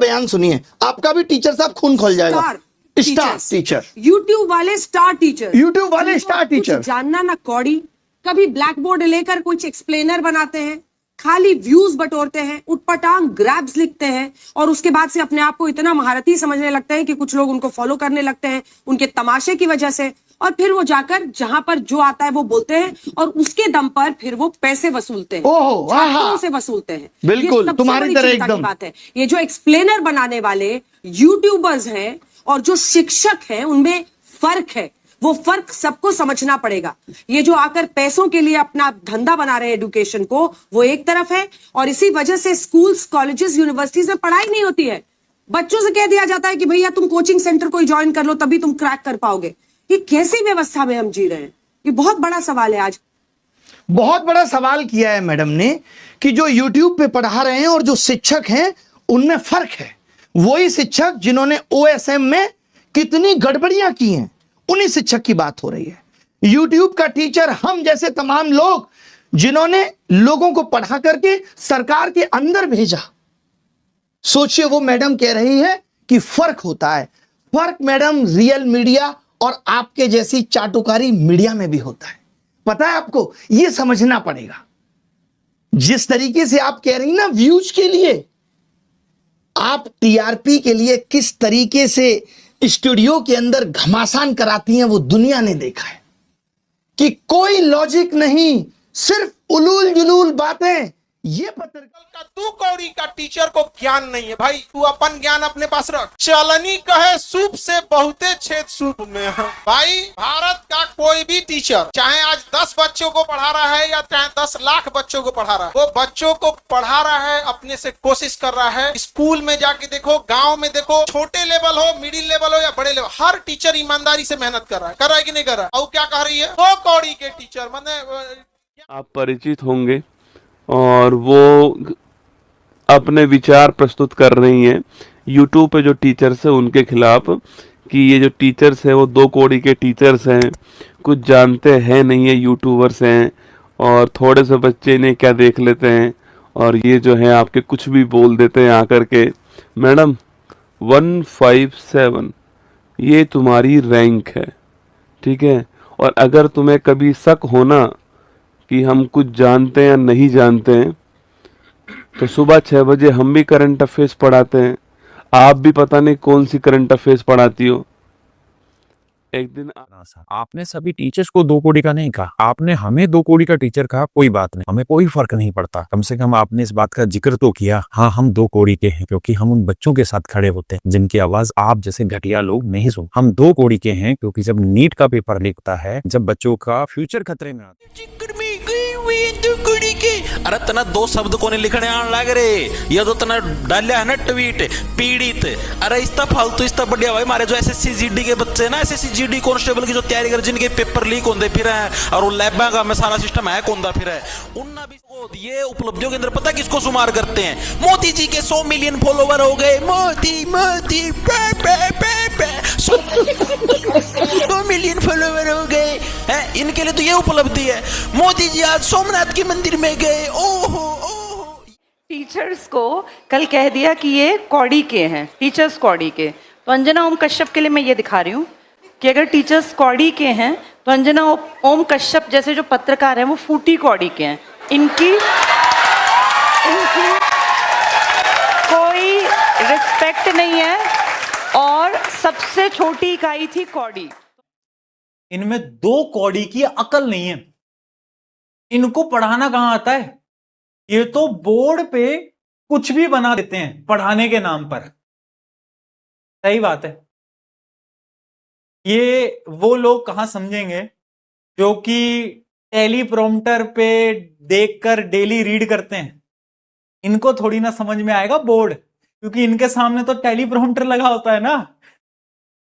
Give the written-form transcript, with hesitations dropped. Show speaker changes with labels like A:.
A: बयान सुनिए, आपका भी टीचर साहब खून खोल जाएगा। स्टार टीचर,
B: यूट्यूब वाले स्टार टीचर,
A: यूट्यूब वाले स्टार टीचर,
B: जानना ना कौड़ी, कभी ब्लैक बोर्ड लेकर कुछ एक्सप्लेनर बनाते हैं, खाली व्यूज बटोरते हैं, उटपटांग ग्रैब्स लिखते हैं और उसके बाद से अपने आप को इतना महारथी समझने लगते हैं कि कुछ लोग उनको फॉलो करने लगते हैं उनके तमाशे की वजह से, और फिर वो जाकर जहां पर जो आता है वो बोलते हैं और उसके दम पर फिर वो पैसे वसूलते हैं, छात्रों से वसूलते हैं।
A: बिल्कुल,
B: ये सबसे
A: तुम्हारी
B: बड़ी
A: तरह
B: चिंता की
A: एकदम
B: बात है। ये जो एक्सप्लेनर बनाने वाले यूट्यूबर्स हैं और जो शिक्षक हैं उनमें फर्क है, वो फर्क सबको समझना पड़ेगा। ये जो आकर पैसों के लिए अपना धंधा बना रहे हैं एजुकेशन को, वो एक तरफ है, और इसी वजह से स्कूल्स, कॉलेजेस, यूनिवर्सिटीज में पढ़ाई नहीं होती है। बच्चों से कह दिया जाता है कि भैया तुम कोचिंग सेंटर कोई ज्वाइन कर लो तभी तुम क्रैक कर पाओगे। ये कैसी व्यवस्था में हम जी रहे हैं? ये बहुत बड़ा सवाल है। आज
A: बहुत बड़ा सवाल किया है मैडम ने कि जो यूट्यूब पे पढ़ा रहे हैं और जो शिक्षक हैं उनमें फर्क है। वही शिक्षक जिन्होंने ओएसएम में कितनी गड़बड़ियां की हैं, उन्हीं शिक्षक की बात हो रही है। यूट्यूब का टीचर हम जैसे तमाम लोग जिन्होंने लोगों को पढ़ा करके सरकार के अंदर भेजा। सोचिए, वो मैडम कह रही है कि फर्क होता है। फर्क मैडम रियल मीडिया और आपके जैसी चाटुकारी मीडिया में भी होता है। पता है आपको, यह समझना पड़ेगा। जिस तरीके से आप कह रही ना व्यूज के लिए, आप टीआरपी के लिए किस तरीके से स्टूडियो के अंदर घमासान कराती हैं वो दुनिया ने देखा है कि कोई लॉजिक नहीं, सिर्फ उलूल जुलूल बातें। ये पत्रकार
C: का तू कौड़ी का टीचर को ज्ञान नहीं है भाई, तू अपन ज्ञान अपने पास रख। चलनी कहे सूप से बहुते छेद सूप में है भाई। भारत का कोई भी टीचर चाहे आज 10 बच्चों को पढ़ा रहा है या चाहे 10 लाख बच्चों को पढ़ा रहा है, वो बच्चों को पढ़ा रहा है, अपने से कोशिश कर रहा है। स्कूल में जाके देखो, गांव में देखो, छोटे लेवल हो, मिडिल लेवल हो या बड़े लेवल, हर टीचर ईमानदारी से मेहनत कर रहा है कि नहीं कर रहा है? और क्या कह रही है वो कौड़ी के टीचर? मैंने
D: आप परिचित होंगे और वो अपने विचार प्रस्तुत कर रही हैं यूट्यूब पे जो टीचर्स हैं उनके खिलाफ कि ये जो टीचर्स हैं वो 2 कौड़ी के टीचर्स हैं, कुछ जानते हैं नहीं है, यूट्यूबर्स हैं और थोड़े से बच्चे इन्हें क्या देख लेते हैं और ये जो है आपके कुछ भी बोल देते हैं आकर के। मैडम 157 ये तुम्हारी रैंक है, ठीक है? और अगर तुम्हें कभी शक होना कि हम कुछ जानते हैं या नहीं जानते हैं तो सुबह 6 बजे हम भी करंट अफेयर्स पढ़ाते हैं। आप भी पता नहीं कौन सी करंट अफेयर्स पढ़ाती हो। एक दिन
E: आपने सभी टीचर्स को 2 कौड़ी का नहीं कहा, आपने हमें 2 कौड़ी का टीचर कहा। कोई बात नहीं, हमें कोई फर्क नहीं पड़ता। कम से कम आपने इस बात का जिक्र तो किया, हाँ हम 2 कौड़ी के हैं, क्योंकि हम उन बच्चों के साथ खड़े होते हैं जिनकी आवाज आप जैसे घटिया लोग नहीं सुन। हम 2 कौड़ी के हैं क्योंकि जब नीट का पेपर लिखता है, जब बच्चों का फ्यूचर खतरे में आता है।
F: अरे तना 2 शब्द को नहीं लिखने आने लग रे, ये तो तना डालिया है ना ट्वीट पीड़ित। अरे इतना फालतू इतना बढ़िया भाई, हमारे जो एसएससी जीडी के बच्चे ना, एसएससी जीडी कांस्टेबल की जो तैयारी कर, जिनके पेपर लीक होते फिर है और वो लैब का में सारा सिस्टम है कौन फिर है, उन्ना भी ये उपलब्धियों के अंदर पता किसको शुमार करते हैं? मोदी जी के 100 मिलियन फॉलोवर हो गए, मोदी मोदी 2 मिलियन फॉलोवर हो गए हैं, इनके लिए तो ये उपलब्धि है। मोदी जी आज सोमनाथ के मंदिर में गए, ओहो ओहो।
G: टीचर्स को कल कह दिया कि ये कौड़ी के हैं, टीचर्स कौड़ी के। तो अंजना ओम कश्यप के लिए मैं ये दिखा रही हूँ कि अगर टीचर्स कौड़ी के हैं तो अंजना ओम कश्यप जैसे जो पत्रकार हैं वो फूटी कौड़ी के हैं। इनकी कोई रिस्पेक्ट नहीं है और सबसे छोटी इकाई थी कौड़ी।
H: इनमें 2 कौड़ी की अकल नहीं है, इनको पढ़ाना कहां आता है? ये तो बोर्ड पे कुछ भी बना देते हैं पढ़ाने के नाम पर। सही बात है, ये वो लोग कहां समझेंगे जो कि टेलीप्रॉम्प्टर पे देखकर डेली रीड करते हैं। इनको थोड़ी ना समझ में आएगा बोर्ड, क्योंकि इनके सामने तो टेलीप्रॉम्प्टर लगा होता है ना,